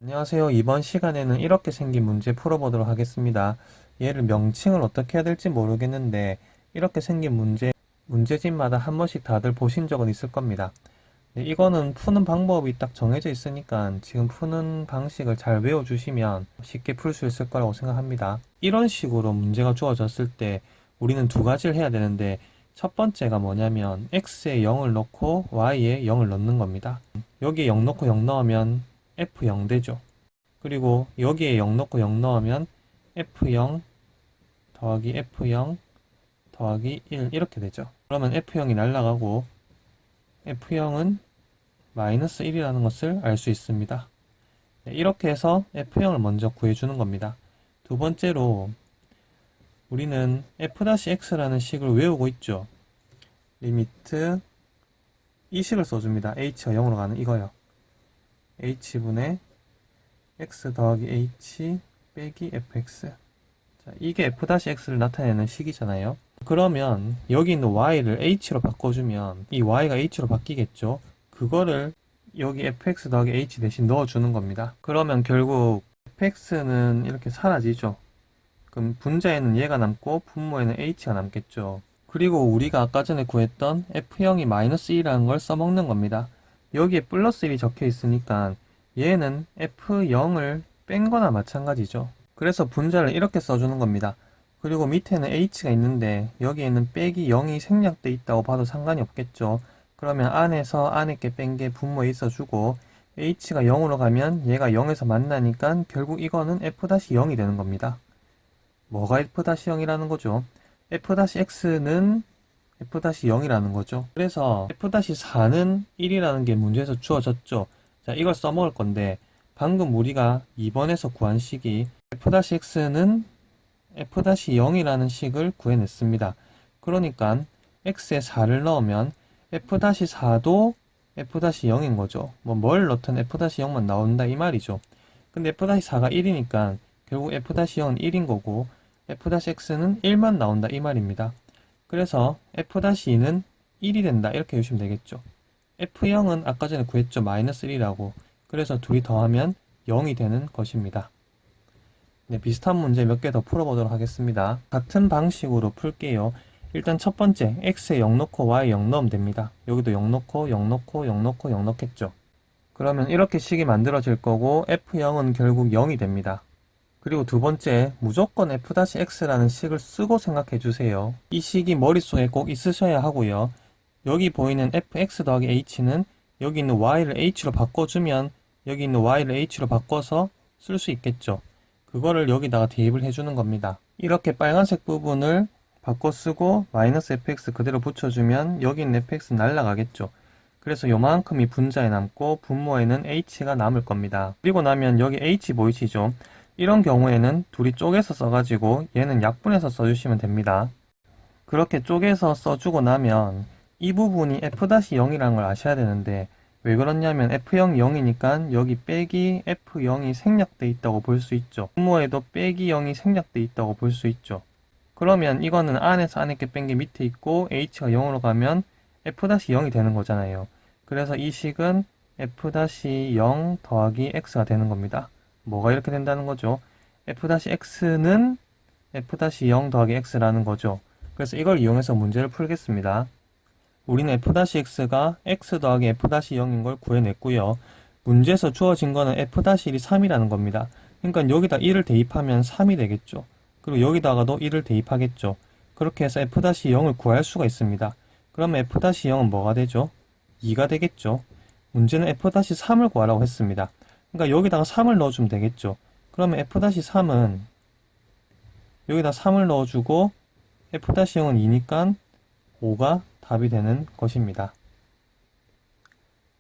안녕하세요. 이번 시간에는 이렇게 생긴 문제 풀어보도록 하겠습니다. 얘를 명칭을 어떻게 해야 될지 모르겠는데 이렇게 생긴 문제집마다 한 번씩 다들 보신 적은 있을 겁니다. 네, 이거는 푸는 방법이 딱 정해져 있으니까 지금 푸는 방식을 잘 외워주시면 쉽게 풀 수 있을 거라고 생각합니다. 이런 식으로 문제가 주어졌을 때 우리는 두 가지를 해야 되는데 첫 번째가 뭐냐면 x에 0을 넣고 y에 0을 넣는 겁니다. 여기에 0 넣고 0 넣으면 f0 되죠. 그리고 여기에 0 넣고 0 넣으면 f0 더하기 f0 더하기 1 이렇게 되죠. 그러면 f0이 날아가고 f0은 마이너스 1이라는 것을 알 수 있습니다. 네, 이렇게 해서 f0을 먼저 구해주는 겁니다. 두 번째로 우리는 f-x라는 식을 외우고 있죠. 리미트 이 식을 써줍니다. h가 0으로 가는 이거요. h분의 x 더하기 h 빼기 fx. 자, 이게 f-x를 나타내는 식이잖아요. 그러면 여기 있는 y를 h로 바꿔주면 이 y가 h로 바뀌겠죠. 그거를 여기 fx 더하기 h 대신 넣어주는 겁니다. 그러면 결국 fx는 이렇게 사라지죠. 그럼 분자에는 얘가 남고 분모에는 h가 남겠죠. 그리고 우리가 아까 전에 구했던 f0이 마이너스 1이라는 걸 써먹는 겁니다. 여기에 플러스 1이 적혀 있으니까 얘는 f0을 뺀 거나 마찬가지죠. 그래서 분자를 이렇게 써주는 겁니다. 그리고 밑에는 h가 있는데 여기에는 빼기 0이 생략돼 있다고 봐도 상관이 없겠죠. 그러면 안에서 안에 게 뺀 게 분모에 있어주고 h가 0으로 가면 얘가 0에서 만나니까 결국 이거는 f-0이 되는 겁니다. 뭐가 f-0이라는 거죠? f-x는 f-0이라는 거죠. 그래서 f-4는 1이라는 게 문제에서 주어졌죠. 자, 이걸 써먹을 건데 방금 우리가 2번에서 구한 식이 f-x는 f-0이라는 식을 구해냈습니다. 그러니까 x에 4를 넣으면 f-4도 f-0인 거죠. 뭘 넣든 f-0만 나온다 이 말이죠. 근데 f-4가 1이니까 결국 f-0은 1인 거고 f-x는 1만 나온다 이 말입니다. 그래서 f-2는 1이 된다 이렇게 해주시면 되겠죠. f0은 아까 전에 구했죠. 마이너스 1이라고. 그래서 둘이 더하면 0이 되는 것입니다. 네, 비슷한 문제 몇 개 더 풀어보도록 하겠습니다. 같은 방식으로 풀게요. 일단 첫 번째, x에 0 넣고 y에 0 넣으면 됩니다. 여기도 0 넣고 0 넣고 0 넣고 0 넣겠죠. 그러면 이렇게 식이 만들어질 거고 f0은 결국 0이 됩니다. 그리고 두 번째, 무조건 f-x라는 식을 쓰고 생각해 주세요. 이 식이 머릿속에 꼭 있으셔야 하고요. 여기 보이는 fx 더하기 h는 여기 있는 y를 h로 바꿔주면 여기 있는 y를 h로 바꿔서 쓸 수 있겠죠. 그거를 여기다가 대입을 해주는 겁니다. 이렇게 빨간색 부분을 바꿔 쓰고 마이너스 fx 그대로 붙여주면 여기 있는 fx 날라가겠죠. 그래서 요만큼이 분자에 남고 분모에는 h가 남을 겁니다. 그리고 나면 여기 h 보이시죠? 이런 경우에는 둘이 쪼개서 써가지고 얘는 약분해서 써주시면 됩니다. 그렇게 쪼개서 써주고 나면 이 부분이 f-0이라는 걸 아셔야 되는데 왜 그렇냐면 f0이 0이니까 여기 빼기 f0이 생략돼 있다고 볼 수 있죠. 분모에도 빼기 0이 생략돼 있다고 볼 수 있죠. 그러면 이거는 안에서 안에 게 뺀 게 밑에 있고 h가 0으로 가면 f-0이 되는 거잖아요. 그래서 이 식은 f-0 더하기 x가 되는 겁니다. 뭐가 이렇게 된다는 거죠? f-x는 f-0 더하기 x라는 거죠. 그래서 이걸 이용해서 문제를 풀겠습니다. 우리는 f-x가 x 더하기 f-0인 걸 구해냈고요. 문제에서 주어진 거는 f-1이 3이라는 겁니다. 그러니까 여기다 1을 대입하면 3이 되겠죠. 그리고 여기다가도 1을 대입하겠죠. 그렇게 해서 f-0을 구할 수가 있습니다. 그러면 f-0은 뭐가 되죠? 2가 되겠죠. 문제는 f-3을 구하라고 했습니다. 그러니까 여기다가 3을 넣어주면 되겠죠. 그러면 f-3은 여기다 3을 넣어주고 f-0은 2니까 5가 답이 되는 것입니다.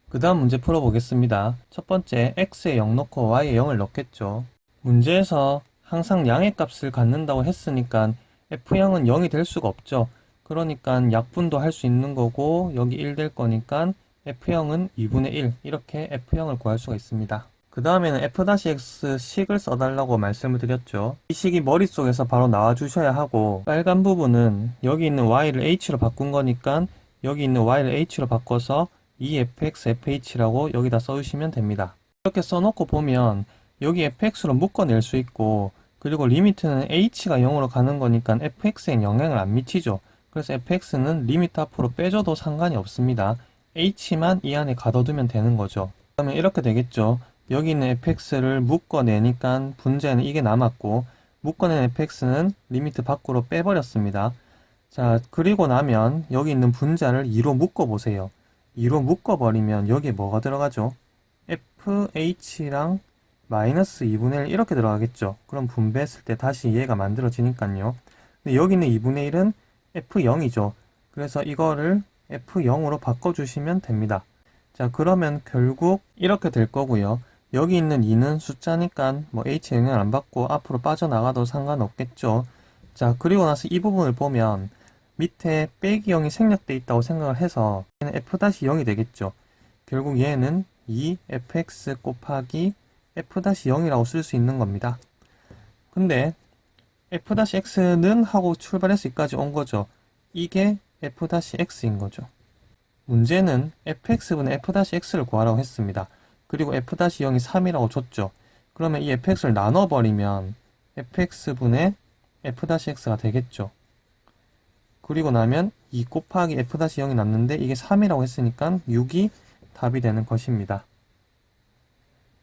그 다음 문제 풀어보겠습니다. 첫 번째, x에 0 넣고 y에 0을 넣겠죠. 문제에서 항상 양의 값을 갖는다고 했으니까 f0은 0이 될 수가 없죠. 그러니까 약분도 할 수 있는 거고 여기 1 될 거니까 f0은 2분의 1 이렇게 f0을 구할 수가 있습니다. 그 다음에는 f-x 식을 써달라고 말씀을 드렸죠. 이 식이 머릿속에서 바로 나와주셔야 하고 빨간 부분은 여기 있는 y를 h로 바꾼 거니까 여기 있는 y를 h로 바꿔서 2fx fh라고 여기다 써주시면 됩니다. 이렇게 써놓고 보면 여기 fx로 묶어낼 수 있고, 그리고 리미트는 h가 0으로 가는 거니까 fx엔 영향을 안 미치죠. 그래서 fx는 리미트 앞으로 빼줘도 상관이 없습니다. h만 이 안에 가둬두면 되는 거죠. 그러면 이렇게 되겠죠. 여기 있는 fx를 묶어내니까 분자에는 이게 남았고, 묶어낸 fx는 리미트 밖으로 빼버렸습니다. 자, 그리고 나면 여기 있는 분자를 2로 묶어보세요. 2로 묶어버리면 여기에 뭐가 들어가죠? fh랑 마이너스 2분의 1 이렇게 들어가겠죠. 그럼 분배했을 때 다시 얘가 만들어지니까요. 근데 여기 있는 2분의 1은 f0이죠. 그래서 이거를 f0으로 바꿔주시면 됩니다. 자, 그러면 결국 이렇게 될 거고요. 여기 있는 2는 숫자니까 뭐 h 영향을 안 받고 앞으로 빠져나가도 상관없겠죠. 자, 그리고 나서 이 부분을 보면 밑에 빼기 0이 생략돼 있다고 생각을 해서 얘는 f-0이 되겠죠. 결국 얘는 2fx 곱하기 f-0이라고 쓸 수 있는 겁니다. 근데 f-x는 하고 출발해서 여기까지 온 거죠. 이게 f-x인 거죠. 문제는 fx분의 f-x를 구하라고 했습니다. 그리고 f-0이 3이라고 줬죠. 그러면 이 fx를 나눠버리면 fx분의 f-x가 되겠죠. 그리고 나면 2 곱하기 f-0이 남는데 이게 3이라고 했으니까 6이 답이 되는 것입니다.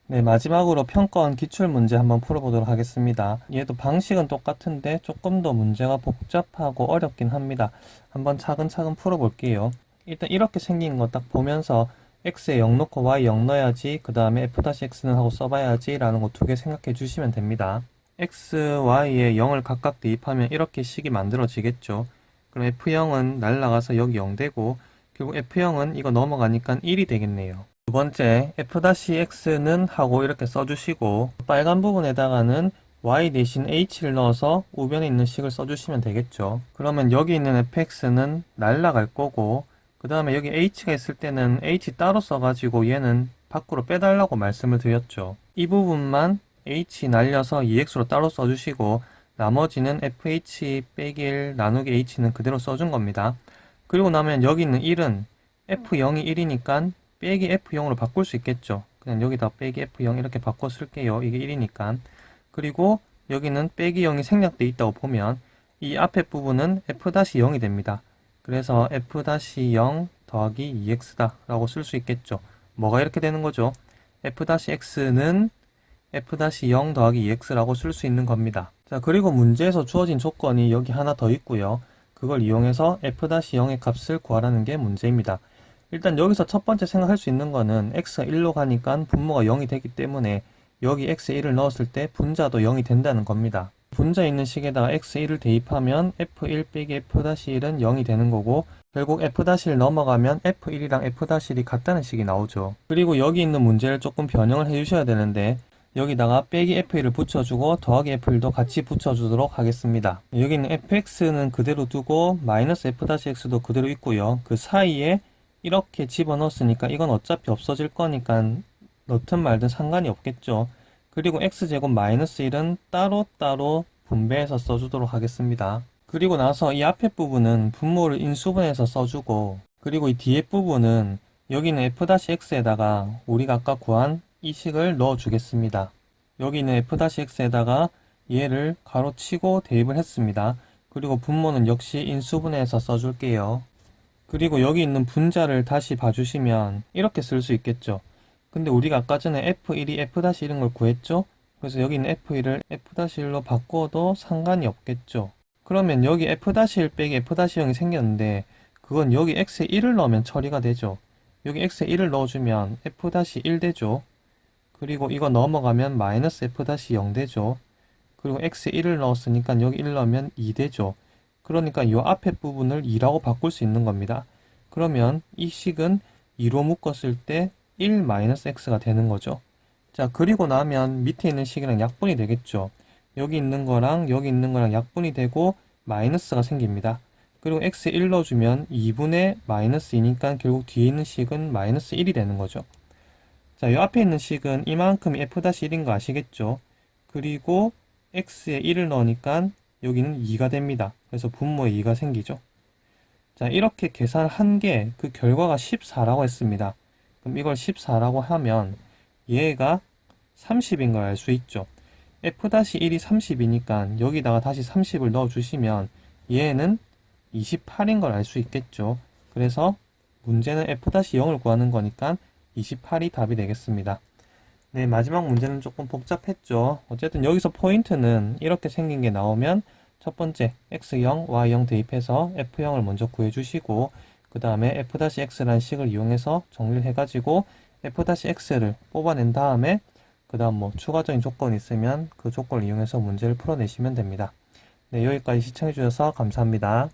네, 마지막으로 평가원 기출문제 한번 풀어보도록 하겠습니다. 얘도 방식은 똑같은데 조금 더 문제가 복잡하고 어렵긴 합니다. 한번 차근차근 풀어볼게요. 일단 이렇게 생긴 거 딱 보면서 x에 0 넣고 y 0 넣어야지, 그 다음에 f-x는 하고 써봐야지 라는 거 두 개 생각해 주시면 됩니다. x, y에 0을 각각 대입하면 이렇게 식이 만들어지겠죠. 그럼 f0은 날라가서 여기 0 되고, 결국 f0은 이거 넘어가니까 1이 되겠네요. 두 번째, f-x는 하고 이렇게 써주시고, 빨간 부분에다가는 y 대신 h를 넣어서 우변에 있는 식을 써주시면 되겠죠. 그러면 여기 있는 fx는 날라갈 거고, 그 다음에 여기 h가 있을 때는 h 따로 써가지고 얘는 밖으로 빼달라고 말씀을 드렸죠. 이 부분만 h 날려서 2x로 따로 써주시고, 나머지는 fh 빼기 1 나누기 h는 그대로 써준 겁니다. 그리고 나면 여기 있는 1은 f0이 1이니까 빼기 f0으로 바꿀 수 있겠죠. 그냥 여기다 빼기 f0 이렇게 바꿔 쓸게요. 이게 1이니까. 그리고 여기는 빼기 0이 생략돼 있다고 보면 이 앞에 부분은 f-0이 됩니다. 그래서 f-0 더하기 2x다 라고 쓸 수 있겠죠. 뭐가 이렇게 되는 거죠? f-x는 f-0 더하기 2x라고 쓸 수 있는 겁니다. 자, 그리고 문제에서 주어진 조건이 여기 하나 더 있고요. 그걸 이용해서 f-0의 값을 구하라는 게 문제입니다. 일단 여기서 첫 번째 생각할 수 있는 거는 x가 1로 가니까 분모가 0이 되기 때문에 여기 x에 1을 넣었을 때 분자도 0이 된다는 겁니다. 분자에 있는 식에다가 x에 1을 대입하면 f1 빼기 f-1은 0이 되는 거고, 결국 f-1 넘어가면 f1이랑 f-1이 같다는 식이 나오죠. 그리고 여기 있는 문제를 조금 변형을 해주셔야 되는데, 여기다가 빼기 f1을 붙여주고 더하기 f1도 같이 붙여주도록 하겠습니다. 여기 있는 fx는 그대로 두고 마이너스 f-x도 그대로 있고요. 그 사이에 이렇게 집어넣었으니까 이건 어차피 없어질 거니까 넣든 말든 상관이 없겠죠. 그리고 x제곱 마이너스 1은 따로따로 분배해서 써주도록 하겠습니다. 그리고 나서 이 앞에 부분은 분모를 인수분해서 써주고, 그리고 이 뒤에 부분은 여기는 f-x에다가 우리가 아까 구한 이 식을 넣어주겠습니다. 여기는 f-x에다가 얘를 가로치고 대입을 했습니다. 그리고 분모는 역시 인수분해해서 써줄게요. 그리고 여기 있는 분자를 다시 봐주시면 이렇게 쓸 수 있겠죠. 근데 우리가 아까 전에 f1이 f-1인 걸 구했죠? 그래서 여기 있는 f1을 f-1로 바꿔도 상관이 없겠죠. 그러면 여기 f-1 빼기 f-0이 생겼는데 그건 여기 x에 1을 넣으면 처리가 되죠. 여기 x에 1을 넣어주면 f-1 되죠. 그리고 이거 넘어가면 마이너스 f-0 되죠. 그리고 x에 1을 넣었으니까 여기 1 넣으면 2 되죠. 그러니까 이 앞에 부분을 2라고 바꿀 수 있는 겁니다. 그러면 이 식은 2로 묶었을 때 1-x가 되는 거죠. 자, 그리고 나면 밑에 있는 식이랑 약분이 되겠죠. 여기 있는 거랑 여기 있는 거랑 약분이 되고 마이너스가 생깁니다. 그리고 x에 1 넣어주면 2분의 마이너스 2니까 결국 뒤에 있는 식은 마이너스 1이 되는 거죠. 자, 이 앞에 있는 식은 이만큼이 f-1인 거 아시겠죠? 그리고 x에 1을 넣으니까 여기는 2가 됩니다. 그래서 분모에 2가 생기죠. 자, 이렇게 계산한 게 그 결과가 14라고 했습니다. 그럼 이걸 14라고 하면 얘가 30인 걸 알 수 있죠. f-1이 30이니까 여기다가 다시 30을 넣어주시면 얘는 28인 걸 알 수 있겠죠. 그래서 문제는 f-0을 구하는 거니까 28이 답이 되겠습니다. 네, 마지막 문제는 조금 복잡했죠. 어쨌든 여기서 포인트는 이렇게 생긴 게 나오면 첫 번째 x0, y0 대입해서 f0을 먼저 구해주시고 그 다음에 f-x라는 식을 이용해서 정리를 해가지고 f-x를 뽑아낸 다음에 그 다음 뭐 추가적인 조건이 있으면 그 조건을 이용해서 문제를 풀어내시면 됩니다. 네, 여기까지 시청해주셔서 감사합니다.